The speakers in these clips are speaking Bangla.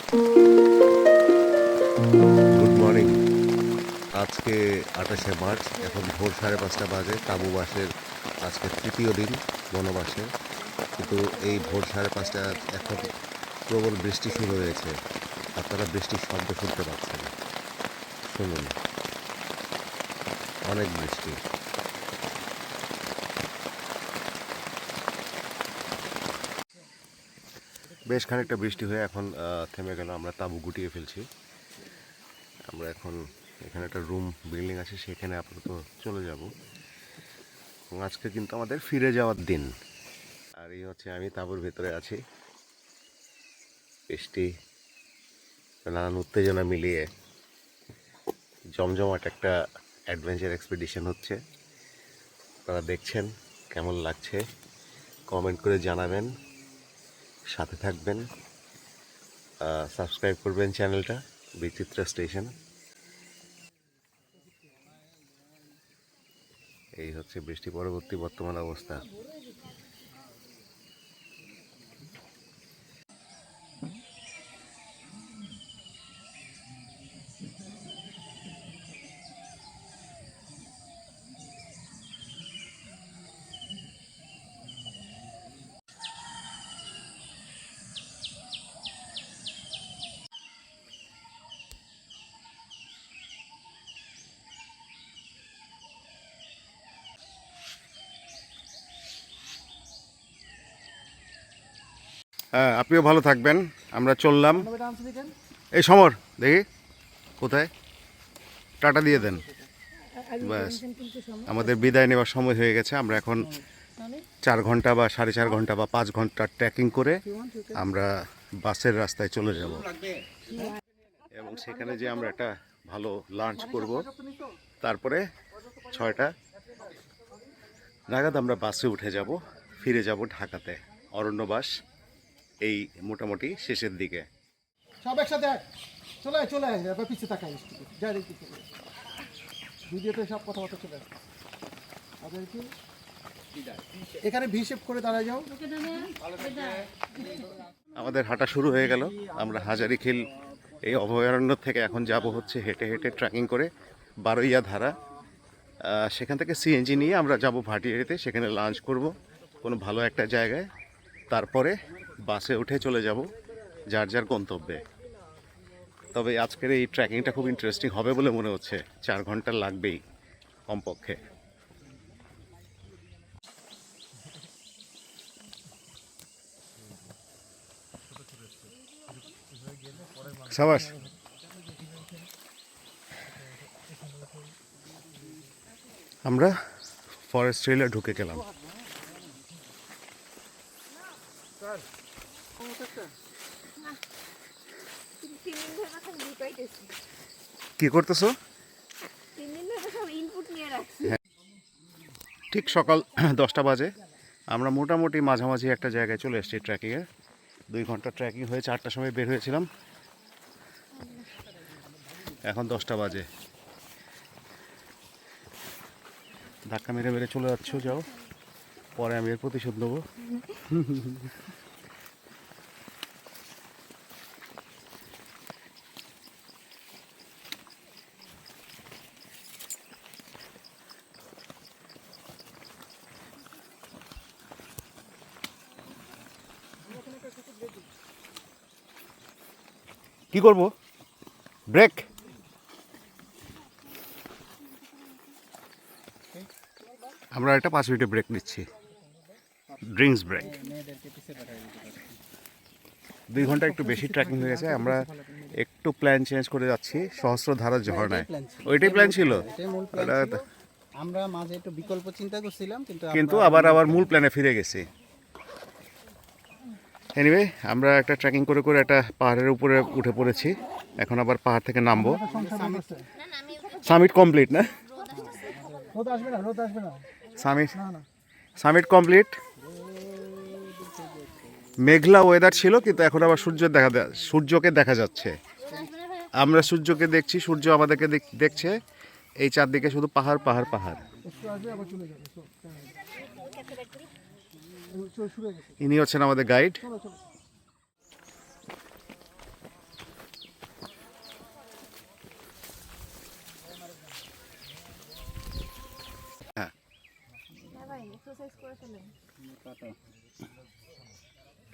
Good morning. আজকে 28শে মার্চ, এখন ভোর 5:30 বাজে। তাঁবু বাসের আজকে তৃতীয় দিন বনবাসে, কিন্তু এই ভোর 5:30 এখন প্রবল বৃষ্টি শুরু হয়েছে। আপনারা বৃষ্টির শব্দ শুনতে পাচ্ছেন, শুনুন, অনেক বৃষ্টি। বেশ খানিকটা বৃষ্টি হয়ে এখন থেমে গেল। আমরা তাঁবু গুটিয়ে ফেলছি। আমরা এখন এখানে একটা রুম বিল্ডিং আছে, সেখানে আপাতত চলে যাব। এবং আজকে কিন্তু আমাদের ফিরে যাওয়ার দিন। আর এই হচ্ছে আমি তাঁবুর ভেতরে আছি। বৃষ্টি, নানান উত্তেজনা মিলিয়ে জমজমাট একটা অ্যাডভেঞ্চার এক্সপিডিশন হচ্ছে। আপনারা দেখছেন, কেমন লাগছে কমেন্ট করে জানাবেন, সাথে থাকবেন, সাবস্ক্রাইব করবেন চ্যানেলটা বিচিত্রা স্টেশন। এই হচ্ছে বৃষ্টি পরবর্তী বর্তমান অবস্থা। হ্যাঁ, আপনিও ভালো থাকবেন। আমরা চললাম। এই সমর, দেখি কোথায়, টাটা দিয়ে দেন। ব্যাস, আমাদের বিদায় নেওয়ার সময় হয়ে গেছে। আমরা এখন 4 ঘন্টা বা 4.5 ঘন্টা বা 5 ঘন্টা ট্রেকিং করে আমরা বাসের রাস্তায় চলে যাব, এবং সেখানে যে আমরা একটা ভালো লাঞ্চ করব। তারপরে 6টা নাগাদ আমরা বাসে উঠে যাব, ফিরে যাব ঢাকাতে। অরণ্যবাস এই মোটামুটি শেষের দিকে। সব একসাথে চলে চলে আসবে, পিছিয়ে তাকাই যা দেখি ভিডিওতে সব কথাবার্তা চলে আসবে। কি এখানে ভিসেপ করে দাঁড়ায় যাও। আমাদের হাঁটা শুরু হয়ে গেল। আমরা হাজারীখিল এই অভয়ারণ্য থেকে এখন যাব হচ্ছে হেঁটে হেঁটে ট্রেকিং করে বারইয়া ধারা। সেখান থেকে সিএনজি নিয়ে আমরা যাব ভাটিয়ারিতে, সেখানে লাঞ্চ করব কোনো ভালো একটা জায়গায়। তারপরে বাসে উঠে চলে যাব যার যার গন্তব্যে। তবে আজকের এই ট্রেকিংটা খুব ইন্টারেস্টিং হবে বলে মনে হচ্ছে। 4 ঘন্টা লাগবেই কমপক্ষে। সাবাস। আমরা ফরেস্ট ট্রেলে ঢুকে গেলাম। কি করতেছো? ঠিক সকাল 10টা বাজে। আমরা মোটামুটি মাঝামাঝি একটা জায়গায় চলে এসেছি ট্রেকিংয়ে। 2 ঘন্টা ট্রেকিং হয়ে 4টার সময় বের হয়েছিলাম। এখন 10টা বাজে। ধাক্কা মেরে মেরে চলে যাচ্ছ, যাও, পরে আমি এর প্রতিশোধ নেবো। কি করব? ব্রেক। আমরা একটা 5 মিনিটের ব্রেক নিচ্ছি, ড্রিঙ্কস ব্রেক। 2 ঘন্টা একটু বেশি ট্রেকিং হয়ে গেছে। আমরা একটু প্ল্যান চেঞ্জ করে যাচ্ছি সহস্রধারা ঝর্ণায়। ওইটাই প্ল্যান ছিল। আমরা মাঝে একটু বিকল্প চিন্তা করছিলাম, কিন্তু আবার মূল প্ল্যানে ফিরে গেছি। এনিওয়ে, আমরা একটা ট্রেকিং করে করে একটা পাহাড়ের উপরে উঠে পড়েছি। এখন আবার পাহাড় থেকে নামবো। সামিট কমপ্লিট না? Summit complete. মেঘলা ওয়েদার ছিল, কিন্তু এখন আবার সূর্যকে দেখা যাচ্ছে। আমরা সূর্যকে দেখছি, সূর্য আমাদেরকে দেখছে। এই চারদিকে শুধু পাহাড় পাহাড় পাহাড়। ইনি হচ্ছেন আমাদের গাইড।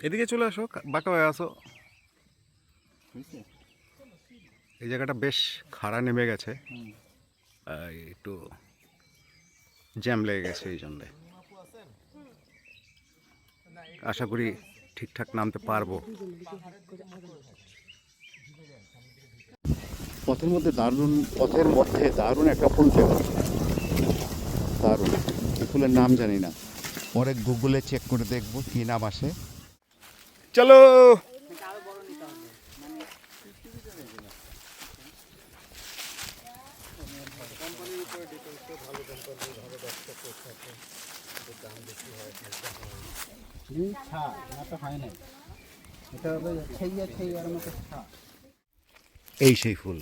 এদিকে চলে আসো, বাঁকা হয়ে আসো। এই জায়গাটা বেশ খাড়া নেমে গেছে, একটু জ্যাম লেগে গেছে, এই জন্যে আশা করি ঠিকঠাক নামতে পারবো। পথের মধ্যে দারুণ একটা ফুল ছিল, দারুণ। এই ফুলের নাম জানি না, পরে গুগলে চেক করে দেখবো কি নাম আসে। চলো ছা না তো হয় না, এটা হবে ছেইয়ার মতো ছা। এই সেই ফুল,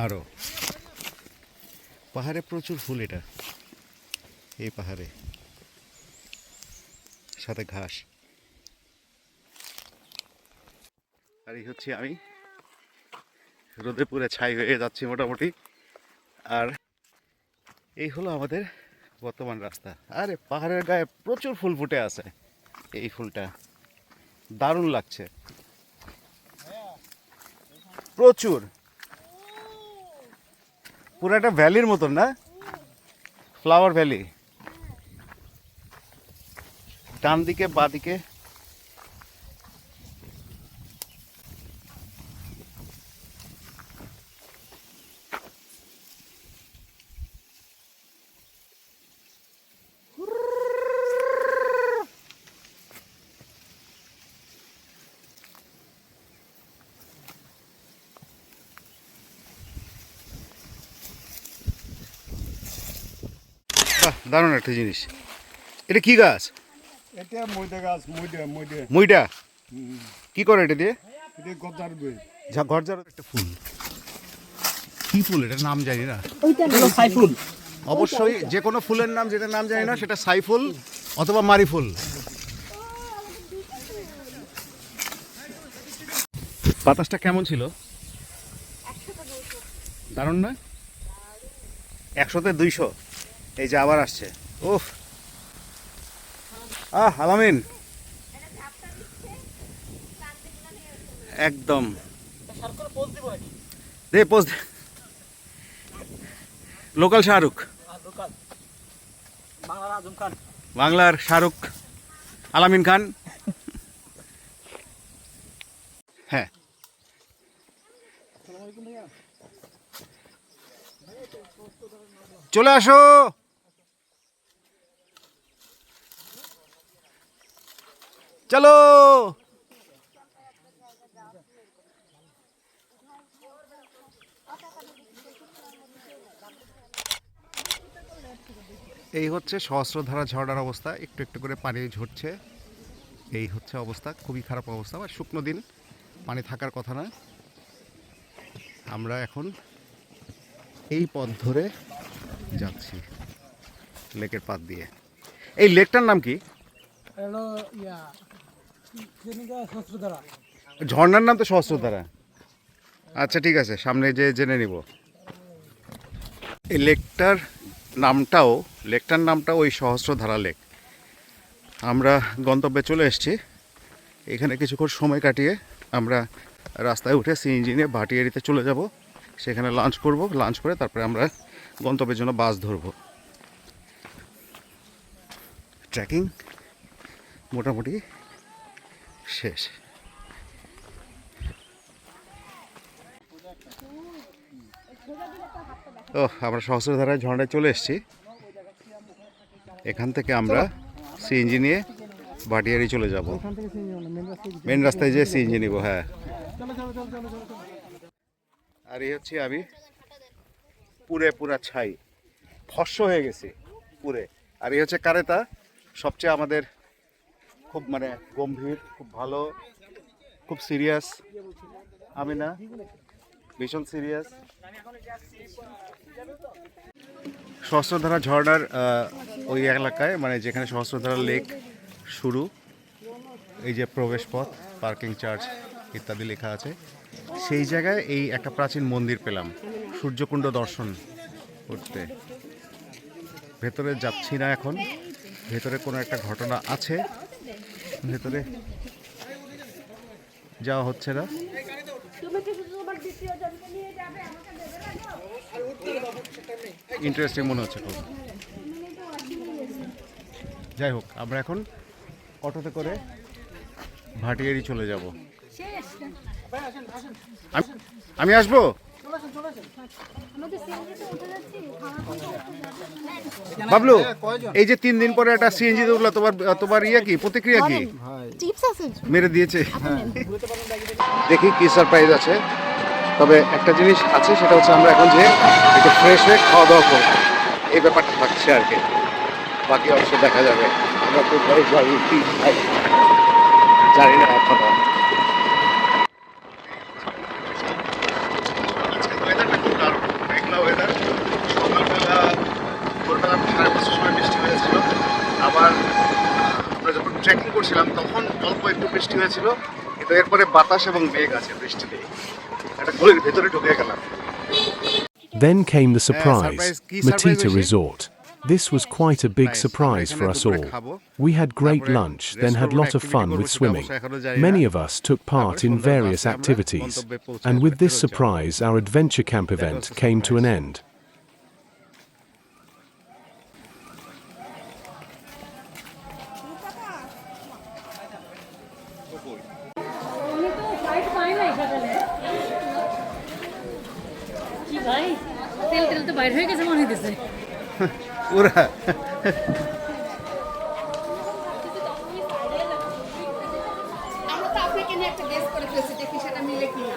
আরো পাহাড়ে প্রচুর ফুল, এটা এই পাহাড়ে, সাথে ঘাস। আর এই হচ্ছে আমি, রোদে পুরে ছাই হয়ে যাচ্ছি মোটামুটি। আর এই হলো আমাদের বর্তমান রাস্তা। আরে পাহাড়ের গায়ে প্রচুর ফুল ফুটে আছে, এই ফুলটা দারুণ লাগছে, প্রচুর, পুরো একটা ভ্যালির মতন না, ফ্লাওয়ার ভ্যালি। ডান দিকে বা দিকে বাহ, দারুণ একটা জিনিস। এটা কি গাছ? এটা ময়দা গাছ, ময়দা মুইটা কি করে এটা দিয়ে? এটা গদার বই। ঘর যার একটা ফুল, কি ফুল এটার নাম জানি না। সাইফুল। অবশ্যই যে কোনো ফুলের নাম, যেটা নাম জানি না সেটা সাইফুল অথবা মারি ফুল। বাতাসটা কেমন ছিল? দারুণ না? 100-তে 200। এই যে আবার আসছে, ওহ আলামিন, একদম দে পোজ, লোকাল শাহরুখ, বাংলার শাহরুখ, আলামিন খান। হ্যাঁ, চলে আসো। চলো, এই হচ্ছে সহস্রধারা ঝর্ণার অবস্থা, একটু একটু করে পানি ঝরছে। এই হচ্ছে অবস্থা, খুবই খারাপ অবস্থা। বা শুকনো দিন, পানি থাকার কথা না। আমরা এখন এই পথ ধরে যাচ্ছি লেকের পাশ দিয়ে। এই লেকটার নাম কি? ঝর্ণার নাম তো সহস্রধারা। আচ্ছা ঠিক আছে, সামনে যে জেনে নিব। এই লেকটার নামটাও ওই সহস্রধারা লেক। আমরা গন্তব্যে চলে এসেছি। এখানে কিছুক্ষণ সময় কাটিয়ে আমরা রাস্তায় উঠে সিএনজি নিয়ে ভাটিয়ারিতে চলে যাব। সেখানে লাঞ্চ করব, লাঞ্চ করে তারপরে আমরা গন্তব্যের জন্য বাস ধরব। ট্রেকিং মোটামুটি শেষ। ও, আমরা সহস্রধারায় ঝর্ণায় চলে এসেছি। এখান থেকে আমরা সিএনজি নিয়ে ভাটিয়ারি চলে যাব। মেন রাস্তায় যেয়ে সিএনজি নিব। হ্যাঁ, আর এই হচ্ছে আমি, পুরা ছাই, ফস্য হয়ে গেছি পুরে। আর এই হচ্ছে কারেতা, সবচেয়ে আমাদের খুব মানে গম্ভীর, খুব ভালো, খুব সিরিয়াস। আমি না, ভীষণ সিরিয়াস। সহস্রধারা ঝর্ণার ওই এলাকায়, মানে যেখানে সহস্রধারা লেক শুরু, এই যে প্রবেশ পথ, পার্কিং চার্জ ইত্যাদি লেখা আছে, সেই জায়গায় এই একটা প্রাচীন মন্দির পেলাম সূর্যকুণ্ড দর্শন করতে। ভেতরে যাচ্ছি না এখন, ভেতরে কোনো একটা ঘটনা আছে, ভেতরে যাওয়া হচ্ছে না। ইন্টারেস্টিং মনে হচ্ছে খুব। যাই হোক, আমরা এখন অটোতে করে ভাটিয়ারি চলে যাব। আমি আসবো। বাবলু, এই যে 3 দিন পরে একটা সিএনজি উঠলো, তোমার ইয়ে কি প্রতিক্রিয়া কি? মেরে দিয়েছে। দেখি কি সারপ্রাইজ আছে। তবে একটা জিনিস আছে, সেটা হচ্ছে আমরা এখন যে একটু ফ্রেশ হয়ে খাওয়া দাওয়া করবো, এই ব্যাপারটা থাকছে আর কি। বাকি অবশ্য দেখা যাবে। আমরা তো ঘরে যাই, কি খাই জানি না এখনো। ওয়েদারটা খুব দারুণ, মেঘলা ওয়েদার। সকালবেলা ভোরবেলা 5:30 সময় বৃষ্টি হয়েছিল। আবার আমরা যখন ট্রেকিং করছিলাম তখন অল্প একটু বৃষ্টি হয়েছিল, কিন্তু এরপরে বাতাস এবং মেঘ আছে, বৃষ্টি নেই। একটা গলির ভেতরে ঢুকে গেলাম। Then came the surprise, surprise, key Matita surprise Resort. This was quite a big Nice, surprise আমরা for এখানে us দুপুরে all. খাবো। We had great তারপরে lunch, then had restaurant lot of activity fun করবো, with সেটা swimming. অবশ্য এখনো জানি না। Many of us took part তারপরে in সন্ধ্যার various বাসে আমরা activities, গন্তব্যে পৌঁছে and with this ফেরত যাব। surprise our adventure camp event was a came to an surprise. end. উনি তো ফ্লাইট পায় নাই সকালে। কি ভাই, তেল তেল তো বাইর হয়ে গেছে মনে হইতেছে। ওরা আমরা তো আপনাকে নিয়ে একটা গেস করে ফেলছি, দেখি সেটা মিলে কিনা।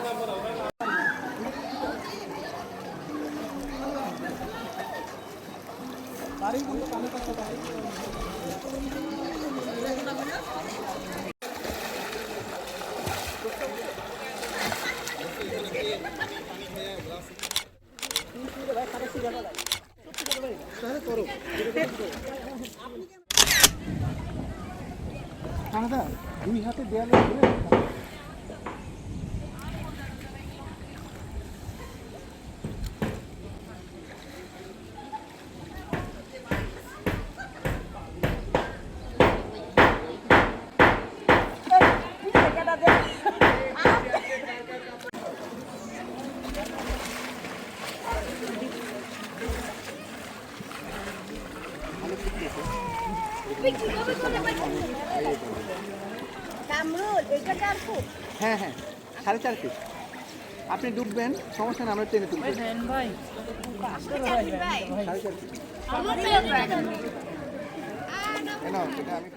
কানাদা 2 হাতে দেয়ালে ধরে হ্যাঁ হ্যাঁ 4.5 ফিট। আপনি ডুববেন, সমস্যা না, আমরা টেনে তুলবো। ভাই 4.5 ফিট। আমার ফেভারিট। কেন সেটা আমি